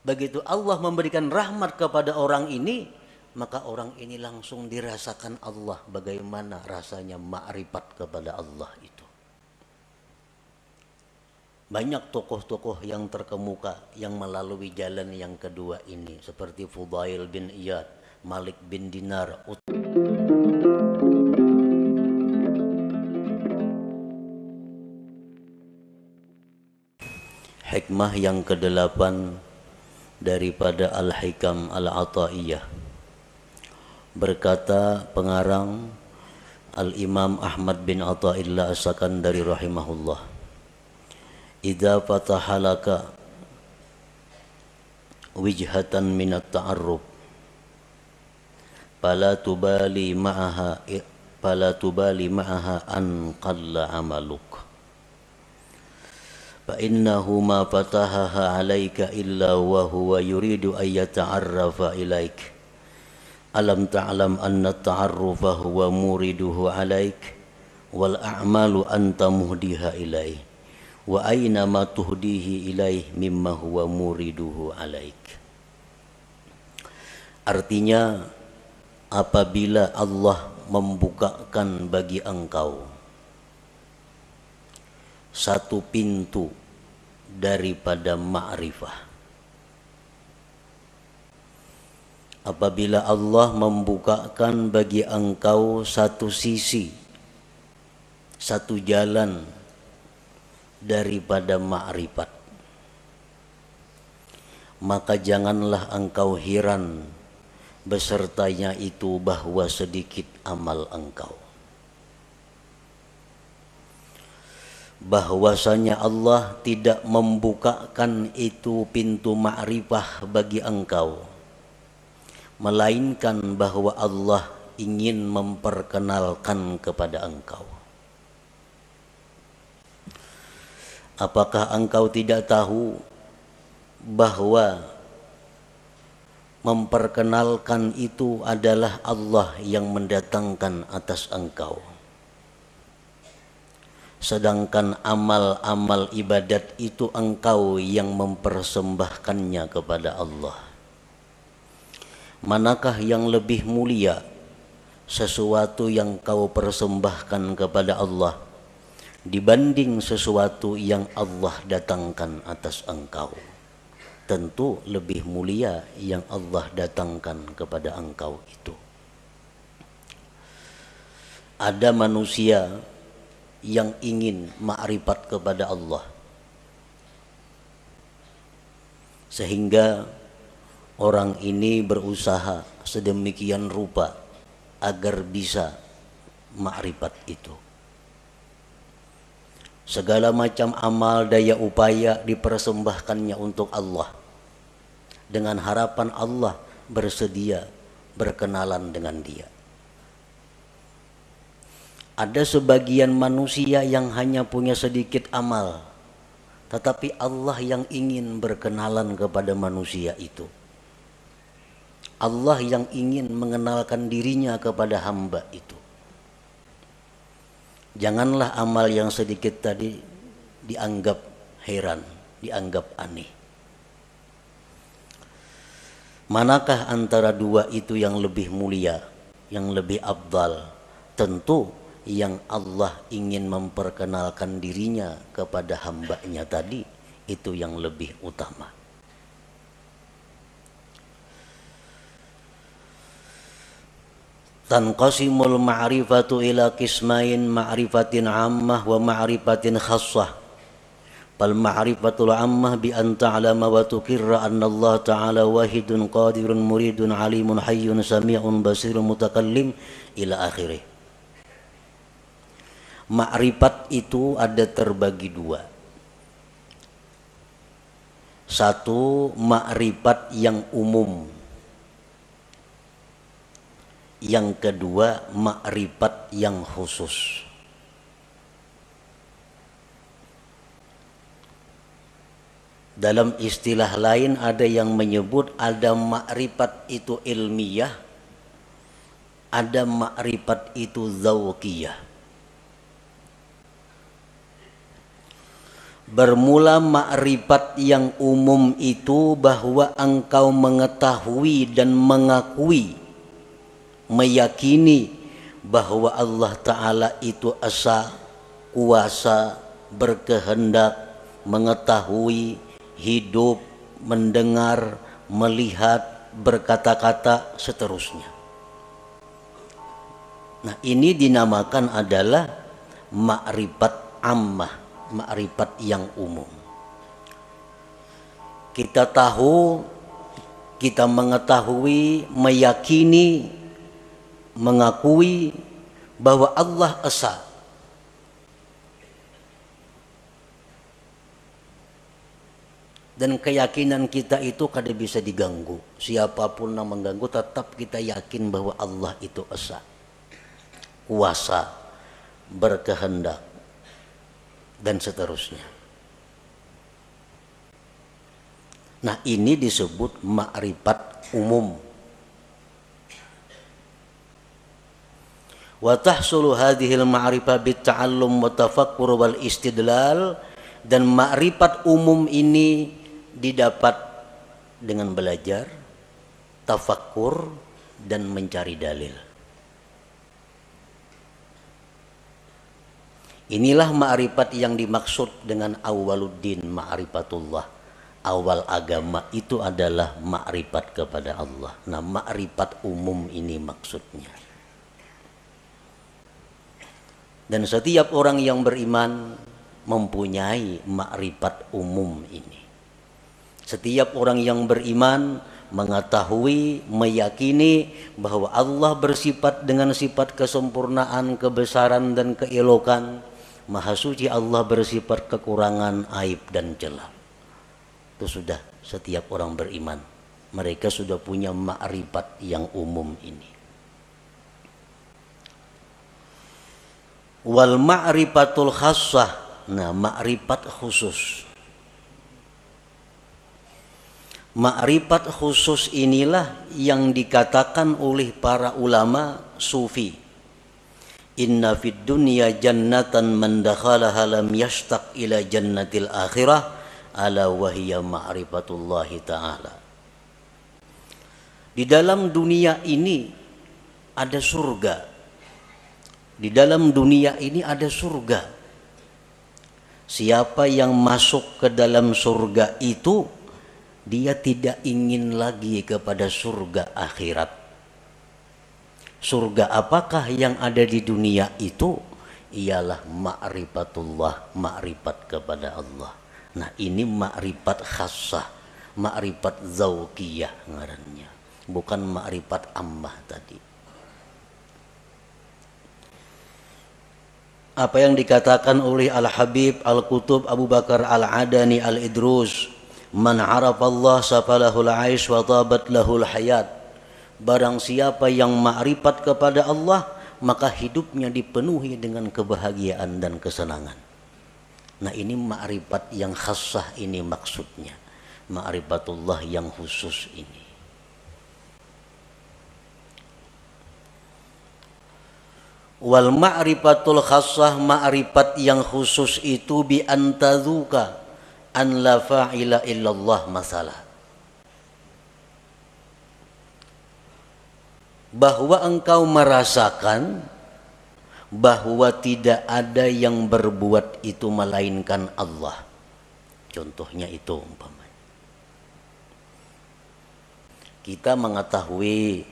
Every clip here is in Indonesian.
Begitu Allah memberikan rahmat kepada orang ini, maka orang ini langsung dirasakan Allah bagaimana rasanya ma'rifat kepada Allah itu. Banyak tokoh-tokoh yang terkemuka yang melalui jalan yang kedua ini, seperti Fudail bin Iyad, Malik bin Dinar. Hikmah yang kedelapan daripada Al-Hikam Al-Ata'iyah. Berkata pengarang Al-Imam Ahmad bin Ata'illah As-Sakandari rahimahullah, idza fatahalaka wijhatan minat ta'arruf fala tubali ma'aha an qalla amaluk fa innahu ma fatahaha alaika illa wa huwa yuridu an yata'arrafa ilaik alam ta'lam anna ta'arrufa huwa muriduhu alaik wal a'malu anta muhdiha ilaih wa aina ma tuhdihi ilaih mimma huwa muriduhu alaik. Artinya, apabila Allah membukakan bagi engkau satu pintu daripada ma'rifah, apabila Allah membukakan bagi engkau satu sisi, satu jalan daripada ma'rifat, maka janganlah engkau heran besertanya itu bahwa sedikit amal engkau. Bahwasanya Allah tidak membukakan itu pintu ma'rifah bagi engkau, melainkan bahwa Allah ingin memperkenalkan kepada engkau. Apakah engkau tidak tahu bahwa memperkenalkan itu adalah Allah yang mendatangkan atas engkau, sedangkan amal-amal ibadat itu engkau yang mempersembahkannya kepada Allah? Manakah yang lebih mulia, sesuatu yang kau persembahkan kepada Allah dibanding sesuatu yang Allah datangkan atas engkau? Tentu lebih mulia yang Allah datangkan kepada engkau itu. Ada manusia yang ingin ma'rifat kepada Allah, sehingga orang ini berusaha sedemikian rupa agar bisa ma'rifat itu. Segala macam amal daya upaya dipersembahkannya untuk Allah, dengan harapan Allah bersedia berkenalan dengan dia. Ada sebagian manusia yang hanya punya sedikit amal, tetapi Allah yang ingin berkenalan kepada manusia itu. Allah yang ingin mengenalkan dirinya kepada hamba itu. Janganlah amal yang sedikit tadi dianggap heran, dianggap aneh. Manakah antara dua itu yang lebih mulia, yang lebih afdal? Tentu yang Allah ingin memperkenalkan dirinya kepada hambanya tadi, itu yang lebih utama. Tanqasimul ma'rifatu ila qismain, ma'rifatin ammah wa ma'rifatin khassah. Fal ma'rifatul ammah bi an ta'lama wa tuqirra anna Allah ta'ala wahidun qadirun muridun alimun hayyun sami'un basirun mutakallim ila akhirih. Ma'rifat itu ada terbagi dua. Satu, ma'rifat yang umum. Yang kedua, ma'rifat yang khusus. Dalam istilah lain ada yang menyebut ada ma'rifat itu ilmiah, ada ma'rifat itu dzauqiyah. Bermula makrifat yang umum itu bahwa engkau mengetahui dan mengakui, meyakini bahwa Allah Ta'ala itu esa, kuasa, berkehendak, mengetahui, hidup, mendengar, melihat, berkata-kata, seterusnya. Nah, ini dinamakan adalah makrifat ammah, makrifat yang umum. Kita tahu, kita mengetahui, meyakini, mengakui bahwa Allah esa. Dan keyakinan kita itu kada bisa diganggu. Siapapun yang mengganggu, tetap kita yakin bahwa Allah itu esa, kuasa, berkehendak, dan seterusnya. Nah, ini disebut makrifat umum. Wa tahsulu hadhil ma'rifah bitta'allum wa tafakkur wal istidlal, dan makrifat umum ini didapat dengan belajar, tafakkur, dan mencari dalil. Inilah ma'rifat yang dimaksud dengan awwaluddin ma'rifatullah. Awal agama itu adalah ma'rifat kepada Allah. Nah, ma'rifat umum ini maksudnya. Dan setiap orang yang beriman mempunyai ma'rifat umum ini. Setiap orang yang beriman mengetahui, meyakini bahwa Allah bersifat dengan sifat kesempurnaan, kebesaran, dan keelokan. Maha suci Allah bersifat kekurangan, aib, dan celah. Itu sudah setiap orang beriman. Mereka sudah punya ma'rifat yang umum ini. Wal ma'rifatul khassah. Nah, ma'rifat khusus. Ma'rifat khusus inilah yang dikatakan oleh para ulama sufi. Inna fid dunya jannatan man dakhalaha lam yashtaq ila jannatil akhirah ala wahiyya ma'rifatullahi ta'ala. Di dalam dunia ini ada surga. Di dalam dunia ini ada surga. Siapa yang masuk ke dalam surga itu, dia tidak ingin lagi kepada surga akhirat. Surga apakah yang ada di dunia itu? Ialah ma'rifatullah, ma'rifat kepada Allah. Nah, ini ma'rifat khassah, ma'rifat zauqiyah ngarannya, bukan ma'rifat ammah tadi. Apa yang dikatakan oleh Al-Habib Al-Qutub Abu Bakar Al-Adani Al-Idrus, man arafallah safalahul aish wa tabat lahul hayat. Barang siapa yang ma'rifat kepada Allah, maka hidupnya dipenuhi dengan kebahagiaan dan kesenangan. Nah, ini ma'rifat yang khassah ini maksudnya. Ma'rifatullah yang khusus ini. Wal ma'rifatul khassah, ma'rifat yang khusus itu bi antadzuka an la fa'ila illallah masalah. Bahwa engkau merasakan bahwa tidak ada yang berbuat itu melainkan Allah. Contohnya itu umpamanya. Kita mengetahui,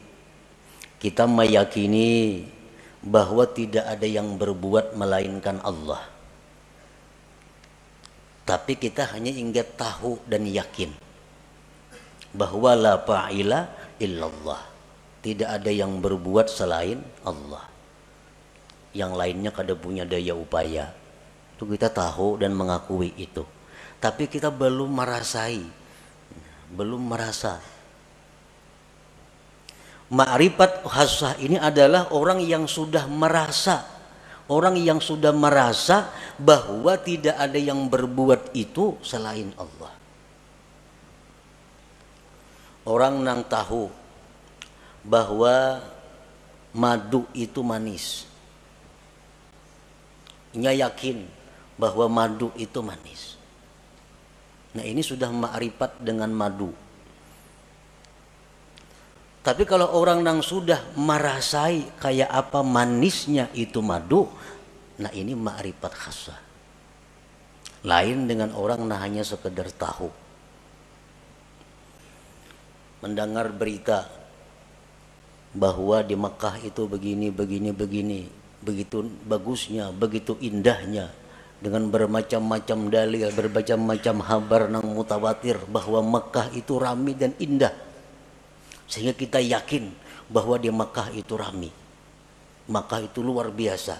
kita meyakini bahwa tidak ada yang berbuat melainkan Allah. Tapi kita hanya ingin tahu dan yakin bahwa la fa'ila illallah. Tidak ada yang berbuat selain Allah. Yang lainnya kada punya daya upaya. Itu kita tahu dan mengakui itu. Tapi kita belum merasai, belum merasa. Ma'rifat khassah ini adalah orang yang sudah merasa. Orang yang sudah merasa bahwa tidak ada yang berbuat itu selain Allah. Orang yang tahu bahwa madu itu manis. Nya yakin bahwa madu itu manis. Nah ini sudah ma'rifat dengan madu. Tapi kalau orang yang sudah merasai kayak apa manisnya itu madu, nah ini ma'rifat khassah. Lain dengan orang nah hanya sekedar tahu. Mendengar berita bahwa di Makkah itu begini, begitu bagusnya, begitu indahnya, dengan bermacam-macam dalil, bermacam-macam kabar yang mutawatir bahwa Makkah itu ramai dan indah. Sehingga kita yakin bahwa di Makkah itu ramai, Makkah itu luar biasa.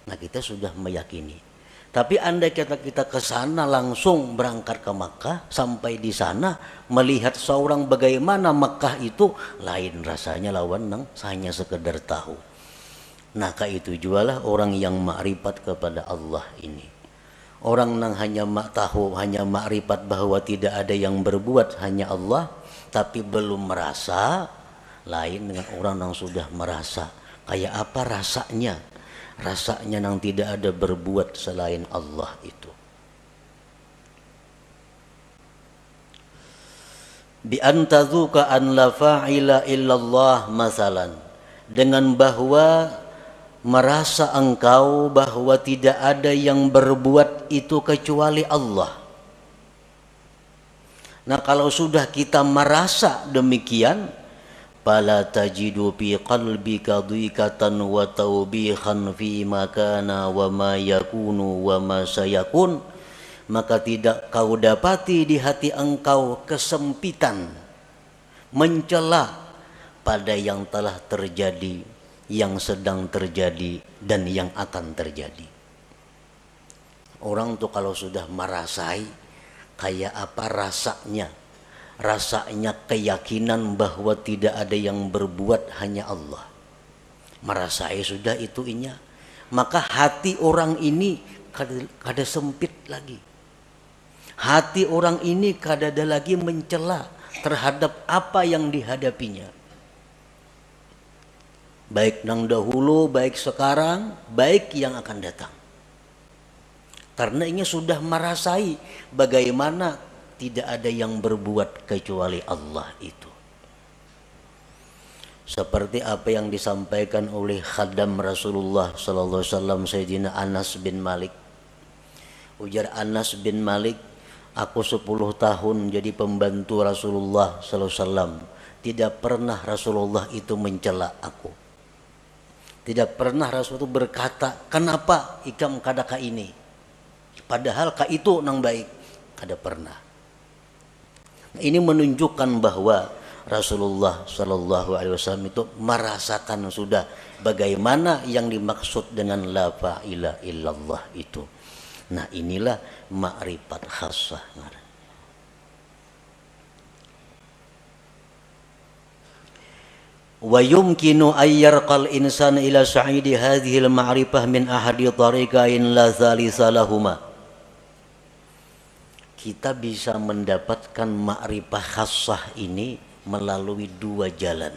Nah kita sudah meyakini. Tapi andai kita ke sana langsung berangkat ke Makkah, sampai di sana melihat seorang bagaimana Makkah itu, lain rasanya lawan nang hanya sekedar tahu. Nah itu jualah orang yang ma'rifat kepada Allah ini. Orang nang hanya tahu, hanya ma'rifat bahwa tidak ada yang berbuat hanya Allah, tapi belum merasa, lain dengan orang yang sudah merasa. Kayak apa rasanya? Rasanya yang tidak ada berbuat selain Allah itu. Bi antadzuka an la fa'ila illallah masalan, dengan bahwa merasa engkau bahwa tidak ada yang berbuat itu kecuali Allah. Nah kalau sudah kita merasa demikian, fala tajidu fi qalbika dhiqatan wa tawbihan fi ma kana wa ma yakunu wa ma sayakun, maka tidak kau dapati di hati engkau kesempitan, mencela pada yang telah terjadi, yang sedang terjadi, dan yang akan terjadi. Orang tuh kalau sudah merasai kayak apa rasanya, rasanya keyakinan bahwa tidak ada yang berbuat hanya Allah, merasai sudah itu inya, maka hati orang ini kada sempit lagi. Hati orang ini kada ada lagi mencela terhadap apa yang dihadapinya, baik nang dahulu, baik sekarang, baik yang akan datang. Karena ini sudah merasai bagaimana tidak ada yang berbuat kecuali Allah itu. Seperti apa yang disampaikan oleh khadam Rasulullah sallallahu alaihi wasallam Sayyidina Anas bin Malik. Ujar Anas bin Malik, aku 10 tahun jadi pembantu Rasulullah sallallahu alaihi wasallam. Tidak pernah Rasulullah itu mencela aku. Tidak pernah Rasul itu berkata, kenapa ikam kadaka ini? Padahal ka itu nang baik. Kada pernah. Ini menunjukkan bahwa Rasulullah Shallallahu Alaihi Wasallam itu merasakan sudah bagaimana yang dimaksud dengan la ilaha illallah itu. Nah inilah ma'rifat khassah. Wa yumkinu ayyarqal insan ila sa'idi hadhil ma'rifah min ahadi tariqain la thalitha lahuma. Kita bisa mendapatkan ma'rifah khassah ini melalui 2 jalan.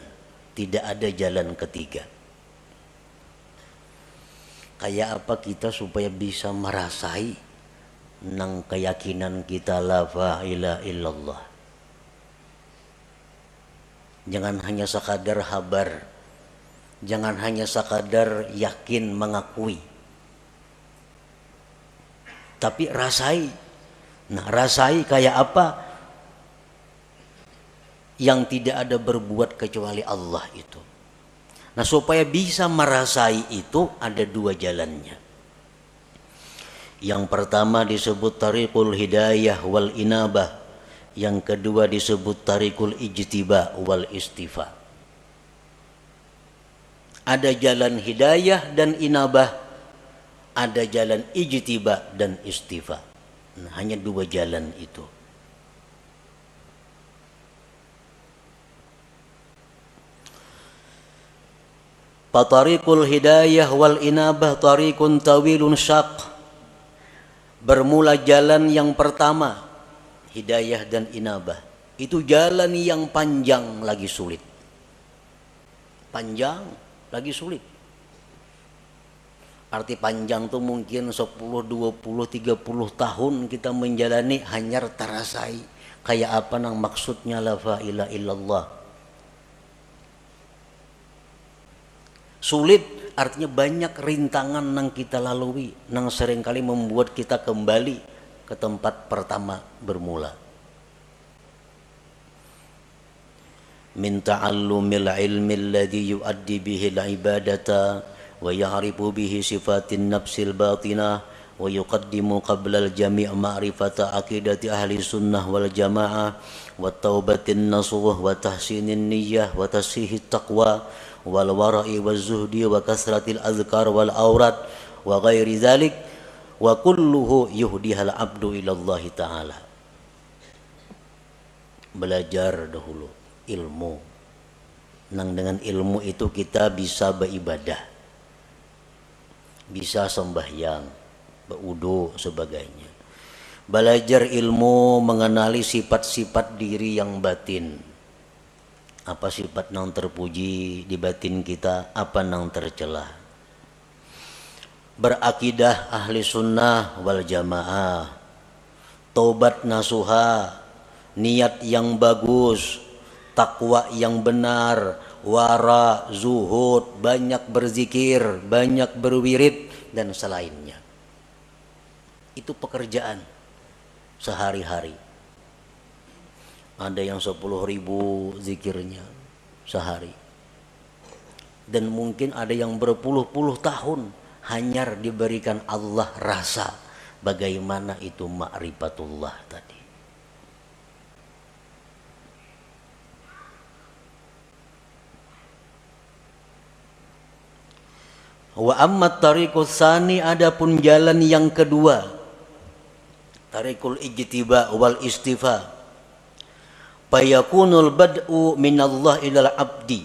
Tidak ada jalan ketiga. Kayak apa kita supaya bisa merasai nang keyakinan kita la ilaha illallah. Jangan hanya sekadar habar, jangan hanya sekadar yakin mengakui, tapi rasai. Nah rasai kayak apa? Yang tidak ada berbuat kecuali Allah itu. Nah supaya bisa merasai itu ada 2 jalannya. Yang pertama disebut tariqul hidayah wal inabah. Yang kedua disebut tariqul ijtiba wal istifa. Ada jalan hidayah dan inabah, ada jalan ijtiba dan istifa. Nah, hanya 2 jalan itu. Fatariqul hidayah wal inabah tariqun tawilun syaq. Bermula jalan yang pertama, hidayah dan inabah, itu jalan yang panjang lagi sulit. Panjang lagi sulit. Arti panjang tuh mungkin 10, 20, 30 tahun kita menjalani hanyar tarasai. Kayak apa nang maksudnya la ilaha illallah. Sulit artinya banyak rintangan nang kita lalui, nang seringkali membuat kita kembali ke tempat pertama bermula. Min ta'allumil ilmi alladhi yuaddi bihi al-ibadata wa ya'rifu bihi sifatin nafsil batinah wa yuqaddimu qabla al-jami' ma'rifata aqidati ahli sunnah wal jamaah wa taubatin nasuh wa tahsinin niyyah wa tasihit taqwa wal wara'i wal zuhdi wa kasratil azkar wal aurat wa ghairi dhalik wa kulluhu yuhdihal abdu ilallahi ta'ala. Belajar dahulu ilmu, nang dengan ilmu itu kita bisa beribadah, bisa sembahyang, berwudu sebagainya. Belajar ilmu mengenali sifat-sifat diri yang batin. Apa sifat nang terpuji di batin kita, apa nang tercela. Berakidah ahli sunnah wal jamaah, taubat nasuha, niat yang bagus, takwa yang benar, wara, zuhud, banyak berzikir, banyak berwirid dan selainnya. Itu pekerjaan sehari-hari. Ada yang 10.000 zikirnya sehari. Dan mungkin ada yang berpuluh-puluh tahun hanyar diberikan Allah rasa bagaimana itu ma'rifatullah tadi. Wa amma tariqus tsani, adapun jalan yang kedua, tariqul ijtiba wal istifa, fayakunul bad'u minallah ilal abdi.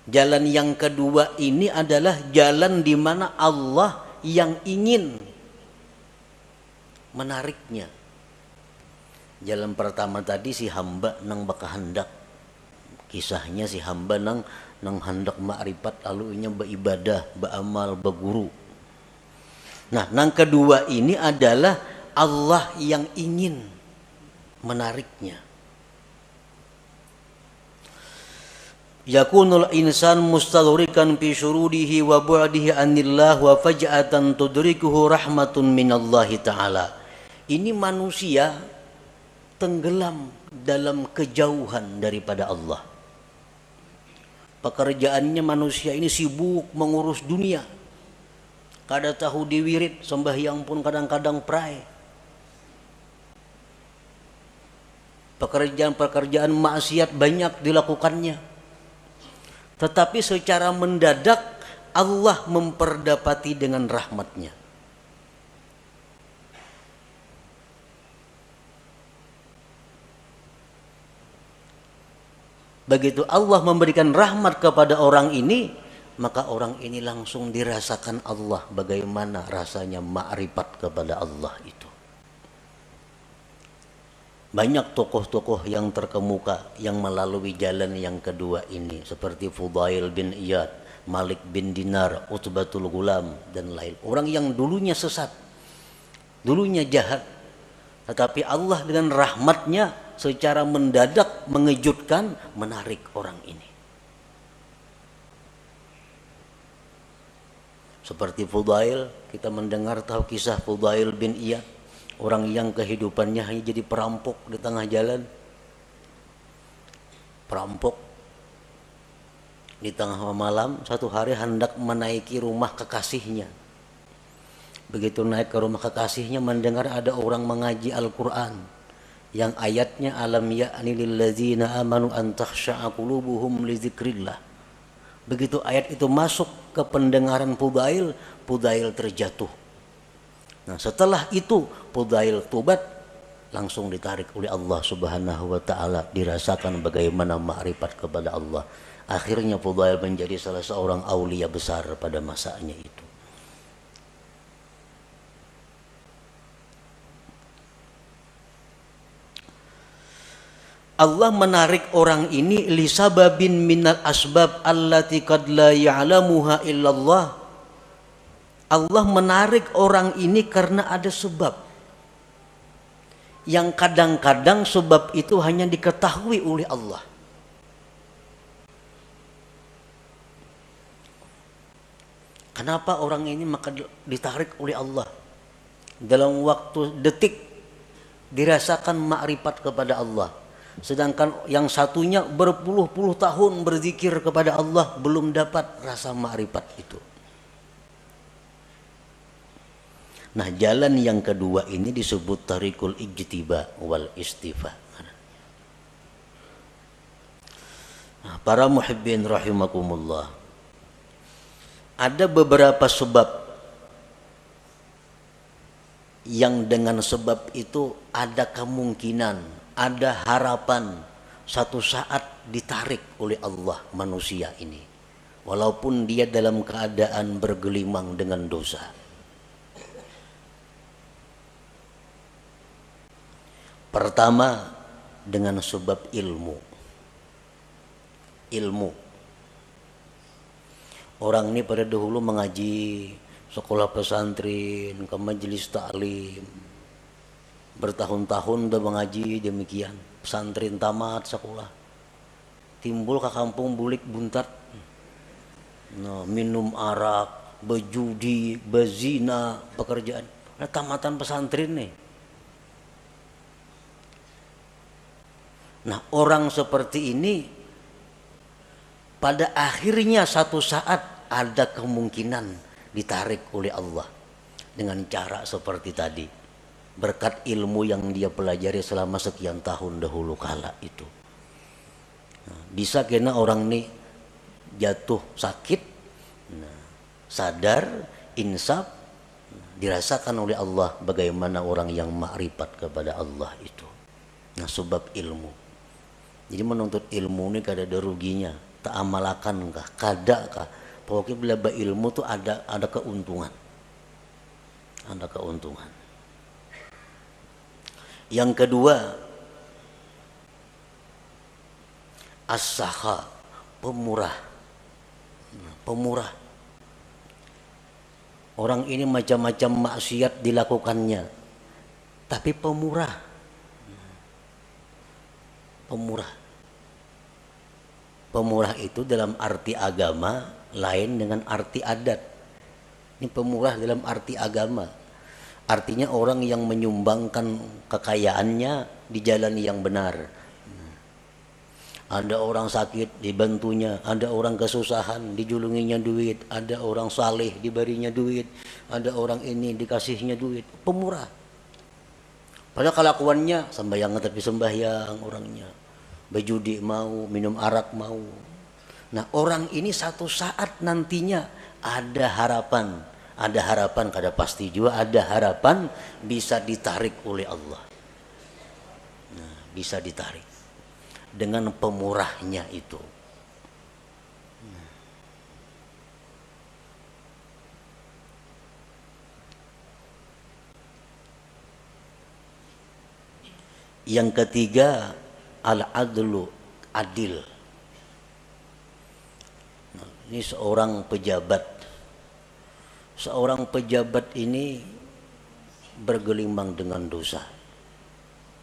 Jalan yang kedua ini adalah jalan di mana Allah yang ingin menariknya. Jalan pertama tadi si hamba nang baka hendak, kisahnya si hamba nang hendak ma'rifat lalu inya beribadah, beramal, berguru. Nah, nang kedua ini adalah Allah yang ingin menariknya. Yakunul insan mustadhrikan fi syurudihi wa bu'dihi anillah wa faj'atan tudrikuhu rahmatun minallahi ta'ala. Ini manusia tenggelam dalam kejauhan daripada Allah. Pekerjaannya manusia ini sibuk mengurus dunia. Kada tahu diwirid, sembahyang pun kadang-kadang pray. Pekerjaan-pekerjaan maksiat banyak dilakukannya. Tetapi secara mendadak Allah memperdapati dengan rahmatnya. Begitu Allah memberikan rahmat kepada orang ini, maka orang ini langsung dirasakan Allah bagaimana rasanya ma'rifat kepada Allah itu. Banyak tokoh-tokoh yang terkemuka yang melalui jalan yang kedua ini, seperti Fudail bin Iyad, Malik bin Dinar, Utbatul Ghulam dan lain. Orang yang dulunya sesat, dulunya jahat, tetapi Allah dengan rahmatnya secara mendadak mengejutkan, menarik orang ini. Seperti Fudail, kita mendengar tahu kisah Fudail bin Iyad, orang yang kehidupannya hanya jadi perampok di tengah jalan. Perampok di tengah malam, satu hari hendak menaiki rumah kekasihnya. Begitu naik ke rumah kekasihnya, mendengar ada orang mengaji Al-Quran yang ayatnya alam ya'ni lilladzina amanu an takhsha'a qulubuhum li dzikrillah. Begitu ayat itu masuk ke pendengaran Fudail, Fudail terjatuh. Nah, setelah itu Fudail tobat, langsung ditarik oleh Allah Subhanahu wa taala, dirasakan bagaimana ma'rifat kepada Allah. Akhirnya Fudail menjadi salah seorang aulia besar pada masanya itu. Allah menarik orang ini lisababin minal asbab allati qad la ya'lamuha illallah, Allah menarik orang ini karena ada sebab. Yang kadang-kadang sebab itu hanya diketahui oleh Allah. Kenapa orang ini maka ditarik oleh Allah? Dalam waktu detik dirasakan makrifat kepada Allah. Sedangkan yang satunya berpuluh-puluh tahun berzikir kepada Allah belum dapat rasa makrifat itu. Nah, jalan yang kedua ini disebut tarikul ijtiba wal istifa. Nah, para muhibbin rahimakumullah. Ada beberapa sebab yang dengan sebab itu ada kemungkinan, ada harapan satu saat ditarik oleh Allah manusia ini. Walaupun dia dalam keadaan bergelimang dengan dosa. Pertama, dengan sebab ilmu. Ilmu. Orang ini pada dahulu mengaji sekolah pesantren, ke majelis taklim. Bertahun-tahun udah mengaji demikian. Pesantren tamat sekolah. Timbul ke kampung bulik buntat. Nah, minum arak, berjudi, berzina, pekerjaan. Nah, tamatan pesantren nih. Nah, orang seperti ini pada akhirnya satu saat ada kemungkinan ditarik oleh Allah dengan cara seperti tadi, berkat ilmu yang dia pelajari selama sekian tahun dahulu kala itu. Nah, bisa kena orang ini jatuh sakit, nah, sadar, insaf, dirasakan oleh Allah bagaimana orang yang makrifat kepada Allah itu. Nah, sebab ilmu. Jadi menuntut ilmu ini kada ada ruginya, tak amalakan kah, kada kah. Pokoknya bila ilmu tuh ada keuntungan. Ada keuntungan. Yang kedua, as-sakha, pemurah. Pemurah. Orang ini macam-macam maksiat dilakukannya, tapi pemurah. Pemurah. Pemurah itu dalam arti agama lain dengan arti adat. Ini pemurah dalam arti agama. Artinya orang yang menyumbangkan kekayaannya di jalan yang benar. Ada orang sakit dibantunya, ada orang kesusahan dijulunginya duit, ada orang saleh diberinya duit, ada orang ini dikasihnya duit. Pemurah. Padahal kelakuannya sembahyang tapi sembahyang orangnya, berjudi mau, minum arak mau. Nah, orang ini satu saat nantinya ada harapan kada pasti juga ada harapan bisa ditarik oleh Allah. Nah, bisa ditarik dengan pemurahnya itu. Yang ketiga, al-adlu, adil. Nah, ini seorang pejabat. Seorang pejabat ini bergelimang dengan dosa.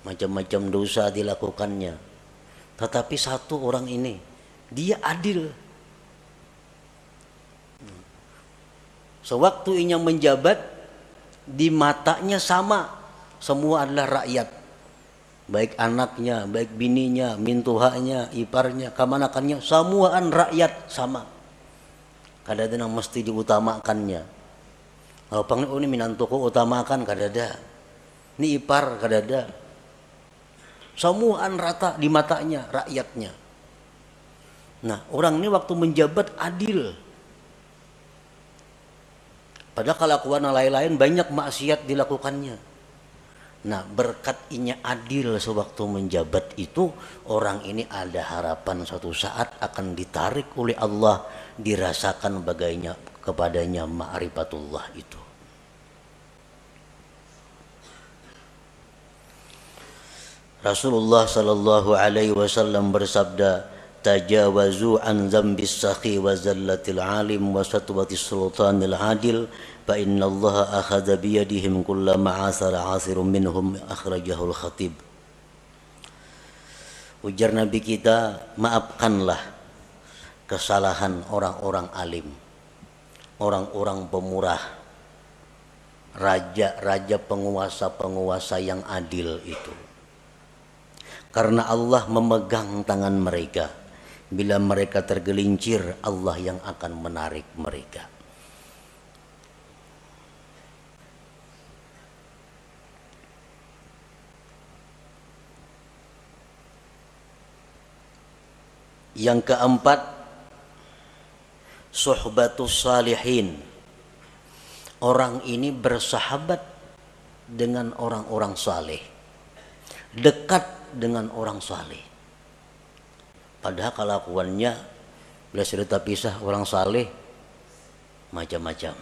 Macam-macam dosa dilakukannya. Tetapi satu orang ini, dia adil. Sewaktu ia menjabat, di matanya sama. Semua adalah rakyat. Baik anaknya, baik bininya, mintuhanya, iparnya, kamanakannya, semuaan rakyat sama. Kadang-kadang mesti diutamakannya. Kalau panggil ini minantuku utamakan kadada. Ini ipar kadada. Semuaan rata di matanya rakyatnya. Nah, orang ini waktu menjabat adil. Padahal kelakuan lain-lain banyak maksiat dilakukannya. Nah, berkat inya adil sewaktu menjabat itu, orang ini ada harapan suatu saat akan ditarik oleh Allah, dirasakan bagainya kepadanya ma'rifatullah itu. Rasulullah sallallahu alaihi wasallam bersabda, tajawazu an dzambis sakhi wa zallatil alim wa satwatis sultanil adil fa innallaha akhadha biyadihim kullama asara asirun minhum akhrajahul khatib. Ujar Nabi kita, maafkanlah kesalahan orang-orang alim, orang-orang pemurah, raja-raja, penguasa-penguasa yang adil itu. Karena Allah memegang tangan mereka. Bila mereka tergelincir, Allah yang akan menarik mereka. Yang keempat, suhbatus salihin. Orang ini bersahabat dengan orang-orang saleh, dekat dengan orang saleh. Padahal kelakuannya bila cerita pisah orang saleh macam-macam,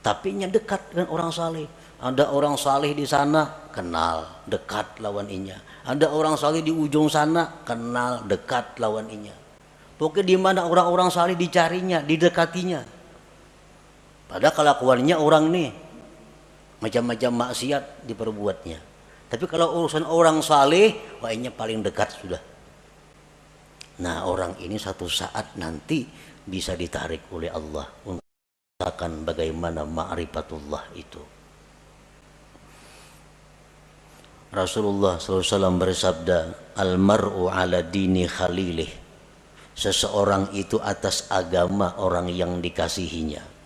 tapi nya dekat dengan orang saleh. Ada orang saleh di sana, kenal, dekat lawan inya. Ada orang saleh di ujung sana, kenal, dekat lawan inya. Pokoknya di mana orang-orang saleh dicarinya, didekatinya. Padahal kelakuannya orang nih macam-macam maksiat diperbuatnya. Tapi kalau urusan orang saleh, wahnya paling dekat sudah. Nah, orang ini satu saat nanti bisa ditarik oleh Allah untuk merasakan bagaimana ma'rifatullah itu. Rasulullah SAW bersabda, al-mar'u ala dini khalilih. Seseorang itu atas agama orang yang dikasihinya.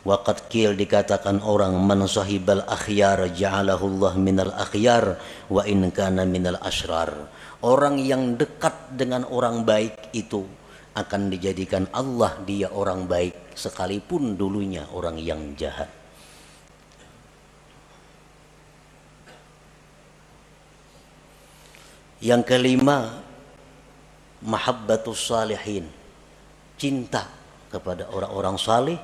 Waqad qil, dikatakan orang, man sahibal akhyar ja'alahullah minal akhyar wa in kana minal asrar. Orang yang dekat dengan orang baik itu akan dijadikan Allah dia orang baik sekalipun dulunya orang yang jahat. Yang kelima, mahabbatus salihin. Cinta kepada orang-orang saleh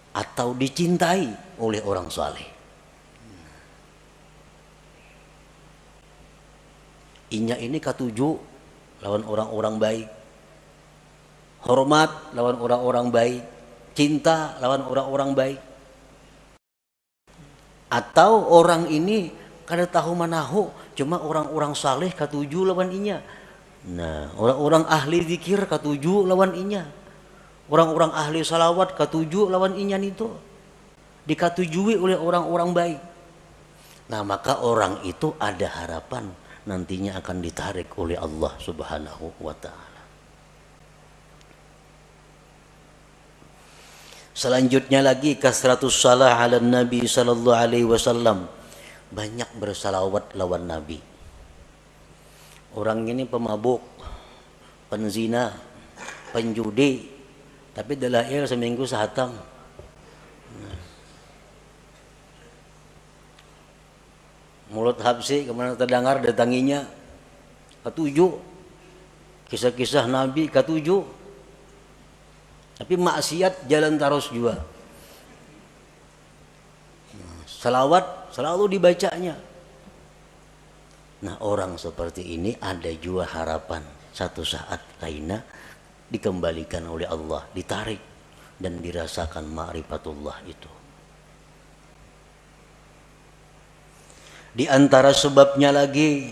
atau dicintai oleh orang saleh. Inya ini katuju lawan orang-orang baik, hormat lawan orang-orang baik, cinta lawan orang-orang baik. Atau orang ini kada tahu manahu, cuma orang-orang saleh katuju lawan inya. Nah, orang-orang ahli zikir katuju lawan inya. Orang-orang ahli salawat katuju lawan inya itu. Dikatujui oleh orang-orang baik. Nah, maka orang itu ada harapan nantinya akan ditarik oleh Allah Subhanahu wa ta'ala. Selanjutnya lagi, kasratus salah ala Nabi sallallahu alaihi wasallam. Banyak bersalawat lawan Nabi. Orang ini pemabuk, penzina, penjudi, tapi dalail seminggu sehatam. Mulut habsi kemana terdengar datanginya, ketujuh kisah-kisah Nabi ketujuh, tapi maksiat jalan terus juga. Salawat selalu dibacanya. Nah, orang seperti ini ada juga harapan satu saat lainnya dikembalikan oleh Allah, ditarik dan dirasakan ma'rifatullah itu. Di antara sebabnya lagi,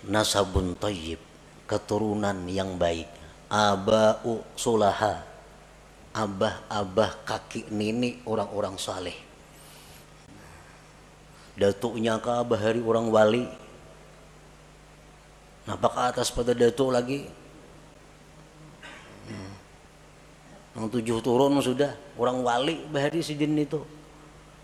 nasabun thayyib, keturunan yang baik. Aba'u sulaha, abah-abah, kakek nenek orang-orang saleh. Datuknya ke abah hari orang wali. Napa ke atas pada datuk lagi? Yang 7 turun sudah orang wali bahari sidin itu.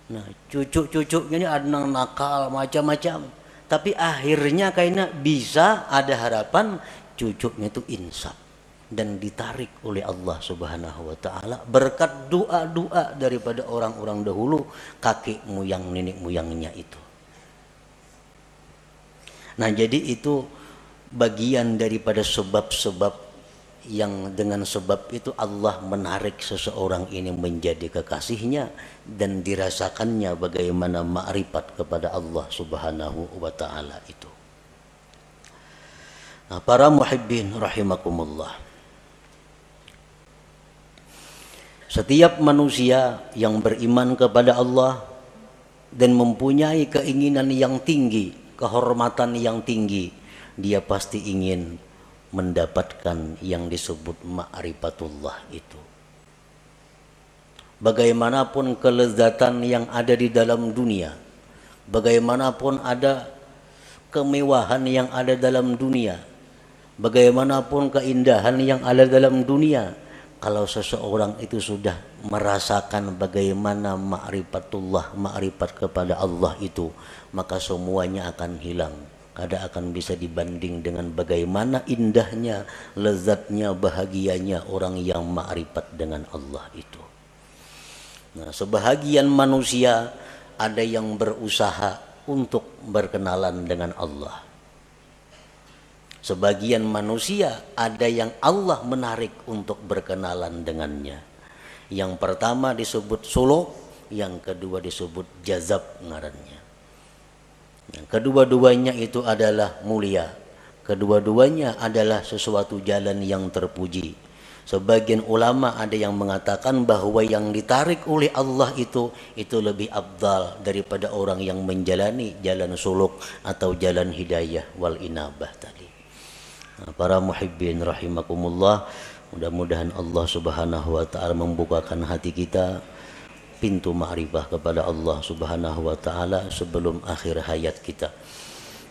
Nah, cucu-cucunya ini ada yang nakal macam-macam, tapi akhirnya kayaknya bisa ada harapan cucunya itu insaf dan ditarik oleh Allah Subhanahu wa ta'ala berkat doa-doa daripada orang-orang dahulu, kakek moyang nenek moyangnya itu. Nah, jadi itu bagian daripada sebab-sebab yang dengan sebab itu Allah menarik seseorang ini menjadi kekasihnya dan dirasakannya bagaimana ma'rifat kepada Allah Subhanahu wa ta'ala itu. Nah, para muhibbin rahimakumullah. Setiap manusia yang beriman kepada Allah dan mempunyai keinginan yang tinggi, kehormatan yang tinggi, dia pasti ingin mendapatkan yang disebut ma'rifatullah itu. Bagaimanapun kelezatan yang ada di dalam dunia, bagaimanapun ada kemewahan yang ada dalam dunia, bagaimanapun keindahan yang ada dalam dunia, kalau seseorang itu sudah merasakan bagaimana ma'rifatullah, ma'rifat kepada Allah itu, maka semuanya akan hilang. Kada akan bisa dibanding dengan bagaimana indahnya, lezatnya, bahagianya orang yang ma'rifat dengan Allah itu. Nah, sebahagian manusia ada yang berusaha untuk berkenalan dengan Allah. Sebagian manusia ada yang Allah menarik untuk berkenalan dengannya. Yang pertama disebut suluk, yang kedua disebut jazab ngarannya. Yang kedua-duanya itu adalah mulia. Kedua-duanya adalah sesuatu jalan yang terpuji. Sebagian ulama ada yang mengatakan bahwa yang ditarik oleh Allah itu lebih afdal daripada orang yang menjalani jalan suluk atau jalan hidayah wal inabah tadi. Nah, para muhibbin rahimakumullah, mudah-mudahan Allah Subhanahu wa taala membukakan hati kita pintu ma'rifah kepada Allah Subhanahu wa taala sebelum akhir hayat kita.